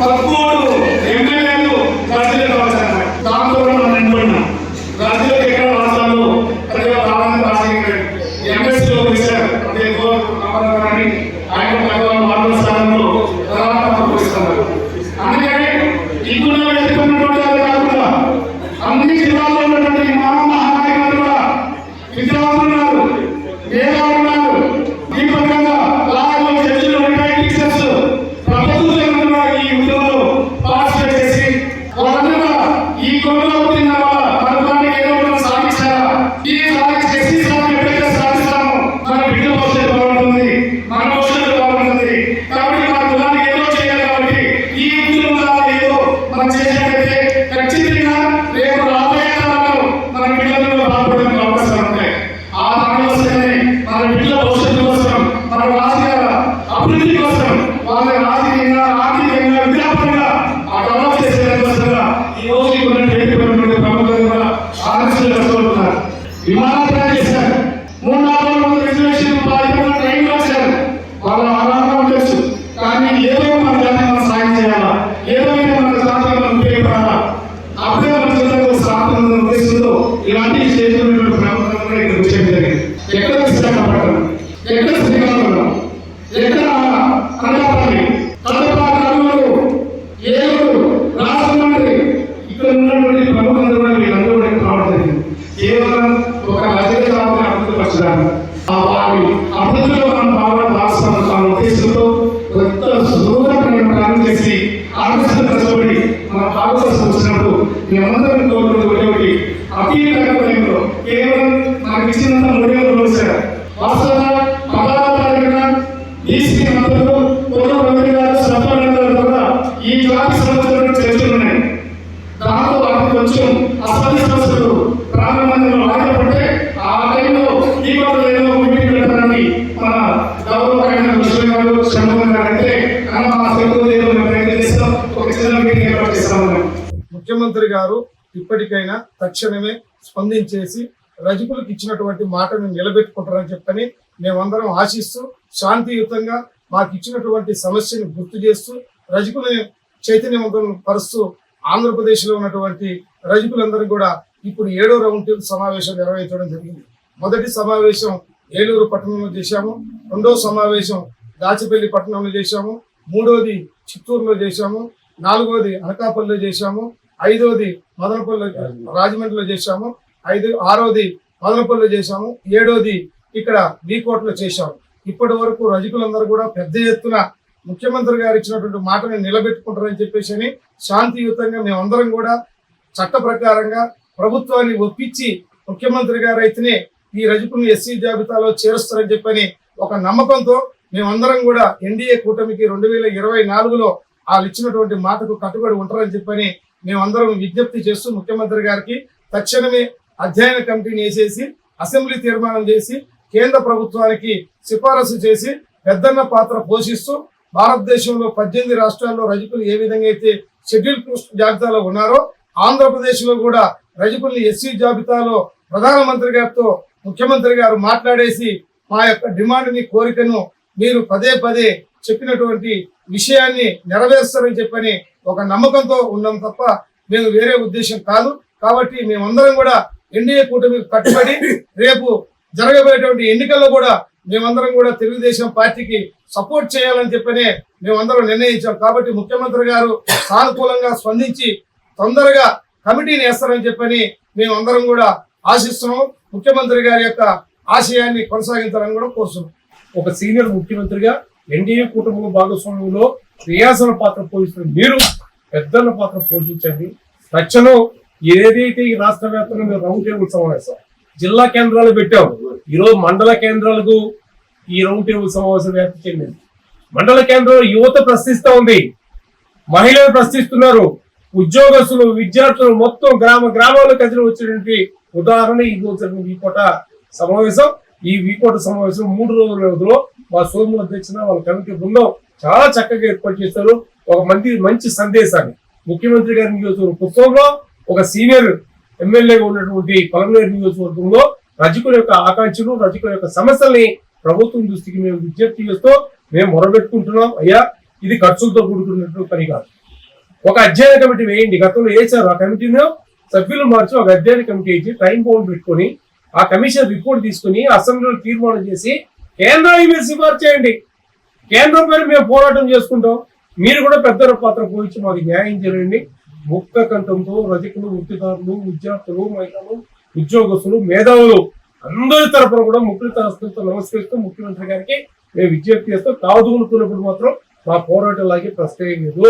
13 ఎమ్మెల్యేలు రాజకీయాలు వచ్చారు. దాంతో మనం నిండిపోయినాం. రాజకీయాలు ఎక్కడ రాష్ట్రాల్లో ఎంఎస్లో వేశారు. అంటే అని ఆయన మార్గ స్థానంలో పోయిస్తున్నారు. అందుకని ఇప్పుడు ఎదుర్కొన్నటువంటి కాకుండా అన్ని జిల్లాల్లో ఉన్నటువంటి మహానాయకులు కూడా విద్యావంతులు ఉన్నారు, మేధావులు ఉన్నారు. ఈ ప్రకారంగా లాయర్లు, జడ్జిలు, రిటైర్డ్ టీచర్స్ ప్రభుత్వం ఈ ఉద్యోగంలో పార్టిసిపేట్ చేసి వాళ్ళందరూ ఈ కొనుగోలు అవుతున్న ప్రభుత్వానికి ఏదో ఒకటి సాధించారా? ఈ ఎస్సీ సాధన ఎప్పుడైతే సాధిస్తామో మన బిడ్డ భవిష్యత్తు బాగుంటుంది, మన భవిష్యత్తు బాగుంటుంది. కాబట్టి మన కులానికి ఏదో చేయాలి. కాబట్టి ఈ ఉద్యోగం ఏదో మనం చేసినట్లయితే ఖచ్చితంగా రేపు రాబోయే కాలంలో మన పిల్లల్లో బాగుపడడానికి అవకాశాలు ఉంటాయి. ఆ దాని వస్తేనే మన పిల్లల భవిష్యత్తు కోసం, మన రాజకీయ అభివృద్ధి కోసం, వాళ్ళ రాజకీయంగా, ఆర్థికంగా, విద్యాపరంగా ఆ డెవలప్ చేసే కోసంగా ఈ రోజు ఉన్నటువంటి ప్రభుత్వం కూడా ఆలోచనలు కట్టుకుంటున్నారు. విమానాలు చేశారు. 3-4 మంది రిజర్వేషన్ ట్రైన్లో వచ్చారు. వాళ్ళ ఆరాధన ఉండొచ్చు, కానీ ఏదో మన దాన్ని మనం సాయం చేయాలా, ఏదో మన జాతీయంలో ఉపయోగపడాలా, అప్పుడే మన జిల్లాకు సాధన ఉద్దేశంతో ఇలాంటి చేసినటువంటి ప్రభుత్వం కూడా ఇక్కడ వచ్చేది జరిగింది. ఎక్కడ విశాఖపట్నం, ఎక్కడ శ్రీకాకుళం, ఎక్కడ అనకాపల్లి, కడప, కర్నూలు, ఏలూరు, రాజమండ్రి, ఇక్కడ ఉన్నటువంటి ప్రభుత్వం కూడా వీళ్ళందరూ కూడా రావడం జరిగింది. కేవలం ఒక రాజకీయ అభివృద్ధి పరచడానికి వారి అభివృద్ధిలో మనం బాగా భాగస్వామ్యం ఉద్దేశంతో కొత్త దూరం చేసి ఆలోచన కష్టపడి మన భాగస్వామ్యం వచ్చినప్పుడు మేమందరం కోరుకునేటువంటి అతీతంలో కేవలం మనకు ఇచ్చినంత 3 రోజులు వచ్చారు. వాస్తవంగా 16వ తారీఖున ఈసీ మంత్రులు కోరుకునే గారు సభ్యులందరూ కూడా ఈ జాతి సమస్యలను చర్చలున్నాయి. దాంతో వాటికి కొంచెం అసలు సమస్యలు ప్రారంభంలో ఆగిపోతే ఆ టైంలో ఈ ఏదో మీటింగ్ పెట్టాలని మన గౌరవమైన విషయం గారు, షణ్ముఖం గారు అంటే ప్రయత్నం చేస్తాం. ఒక చిన్న మీటింగ్ ఏర్పాటు చేస్తామని ముఖ్యమంత్రి గారు ఇప్పటికైనా తక్షణమే స్పందించేసి రజకులకు ఇచ్చినటువంటి మాటను నిలబెట్టుకుంటారని చెప్పని మేమందరం ఆశిస్తూ శాంతియుతంగా మాకు ఇచ్చినటువంటి సమస్యను గుర్తు చేస్తూ రజకులని చైతన్యవంతం పరుస్తూ ఆంధ్రప్రదేశ్లో ఉన్నటువంటి రజకులందరూ కూడా ఇప్పుడు 7వ రౌండ్ టేబుల్ సమావేశం నిర్వహించడం జరిగింది. మొదటి సమావేశం ఏలూరు పట్టణంలో చేశాము, 2వ సమావేశం దాచిపల్లి పట్టణంలో చేశాము, 3వది చిత్తూరులో చేశాము, 4వది అనకాపల్లిలో చేశాము, 5వది మదనపల్లి రాజమండ్రిలో చేశాము, 6వది మదనపల్లిలో చేశాము, 7వది ఇక్కడ వీకోటలో చేశాము. ఇప్పటి వరకు రజకులందరూ కూడా పెద్ద ఎత్తున ముఖ్యమంత్రి గారు ఇచ్చినటువంటి మాటని నిలబెట్టుకుంటారని చెప్పేసి శాంతియుతంగా మేమందరం కూడా చట్ట ప్రకారంగా ప్రభుత్వాన్ని ఒప్పించి ముఖ్యమంత్రి గారు అయితేనే ఈ రజకులను ఎస్సీ జాబితాలో చేరుస్తారని చెప్పని ఒక నమ్మకంతో మేమందరం కూడా ఎన్డీఏ కూటమికి 2024లో వాళ్ళు ఇచ్చినటువంటి మాటకు కట్టుబడి ఉంటారని చెప్పని మేమందరం విజ్ఞప్తి చేస్తూ ముఖ్యమంత్రి గారికి తక్షణమే అధ్యయన కమిటీని వేసేసి అసెంబ్లీ తీర్మానం చేసి కేంద్ర ప్రభుత్వానికి సిఫారసు చేసి పెద్దన్న పాత్ర పోషిస్తూ భారతదేశంలో 18 రాష్ట్రాల్లో రజకులు ఏ విధంగా అయితే షెడ్యూల్ కాస్ట్ జాబితాలో ఉన్నారో ఆంధ్రప్రదేశ్లో కూడా రజకుల్ని ఎస్సీ జాబితాలో ప్రధానమంత్రి గారితో ముఖ్యమంత్రి గారు మాట్లాడేసి మా యొక్క డిమాండ్ని, కోరికను మీరు పదే పదే చెప్పినటువంటి విషయాన్ని నెరవేరుస్తారని చెప్పని ఒక నమ్మకంతో ఉన్నాం తప్ప మేము వేరే ఉద్దేశం కాదు. కాబట్టి మేమందరం కూడా ఎన్డీఏ కూటమికి కట్టుబడి రేపు జరగబోయేటువంటి ఎన్నికల్లో కూడా మేమందరం కూడా తెలుగుదేశం పార్టీకి సపోర్ట్ చేయాలని చెప్పనే మేమందరం నిర్ణయించాం. కాబట్టి ముఖ్యమంత్రి గారు సానుకూలంగా స్పందించి తొందరగా కమిటీని వేస్తారని చెప్పని మేమందరం కూడా ఆశిస్తున్నాం. ముఖ్యమంత్రి గారి యొక్క ఆశయాన్ని కొనసాగించాలని కూడా కోరుతున్నాం. ఒక సీనియర్ ముఖ్యమంత్రిగా ఎన్డీఏ కుటుంబ భాగస్వామ్యంలో క్రియాశీల పాత్ర పోషిస్తున్న మీరు పెద్దన్న పాత్ర పోషించండి. తక్షణం ఏదైతే ఈ రాష్ట్ర వ్యాప్తంగా మేము రౌండ్ టేబుల్ సమావేశం జిల్లా కేంద్రాలు పెట్టాం, ఈరోజు మండల కేంద్రాలకు ఈ రౌండ్ టేబుల్ సమావేశం వ్యాప్తి చెందింది. మండల కేంద్రంలో యువత ప్రశ్నిస్తూ ఉంది, మహిళలు ప్రశ్నిస్తున్నారు, ఉద్యోగస్తులు, విద్యార్థులు మొత్తం గ్రామాల్లో కదిలి వచ్చినటువంటి ఉదాహరణ ఈ రోజు వీకోట సమావేశం. ఈ వీకోట సమావేశం 3 రోజుల వ్యవధిలో మా సోము అధ్యక్షున వాళ్ళ కమిటీ బృందం చాలా చక్కగా ఏర్పాటు చేస్తారు. ఒక మంచి సందేశాన్ని ముఖ్యమంత్రి గారి నియోజకవర్గం పుస్తకంలో ఒక సీనియర్ ఎమ్మెల్యేగా ఉన్నటువంటి పలమనేరు నియోజకవర్గంలో రజకుల యొక్క ఆకాంక్షలు, రజకుల యొక్క సమస్యల్ని ప్రభుత్వం దృష్టికి మేము విజ్ఞప్తి చేస్తూ మేము మొరబెట్టుకుంటున్నాం. అయ్యా, ఇది ఖర్చులతో కూడుకున్నటువంటి పని కాదు. ఒక అధ్యయన కమిటీ వేయండి. గతంలో వేశారు. ఆ కమిటీలో సభ్యులు మార్చి ఒక అధ్యయన కమిటీ ఇచ్చి టైం బౌండ్ పెట్టుకొని ఆ కమిషన్ రిపోర్ట్ తీసుకుని అసెంబ్లీలో తీర్మానం చేసి కేంద్రానికి మీరు సిఫార్సు చేయండి. కేంద్రం పైన మేము పోరాటం చేసుకుంటాం. మీరు కూడా పెద్ద పాత్ర పోయించి మాకు న్యాయం చేయండి. ముక్త కంఠంతో రజకులు, వృత్తిదారులు, విద్యార్థులు, మహిళలు, ఉద్యోగస్తులు, మేధావులు అందరి తరపున కూడా ముఖ్యత హస్తంతో నమస్కరిస్తూ ముఖ్యమంత్రి గారికి మేము విజ్ఞప్తి చేస్తూ తాదుకునుకున్నప్పుడు మాత్రం మా పోరాటం లాగే ప్రశ్న లేదు.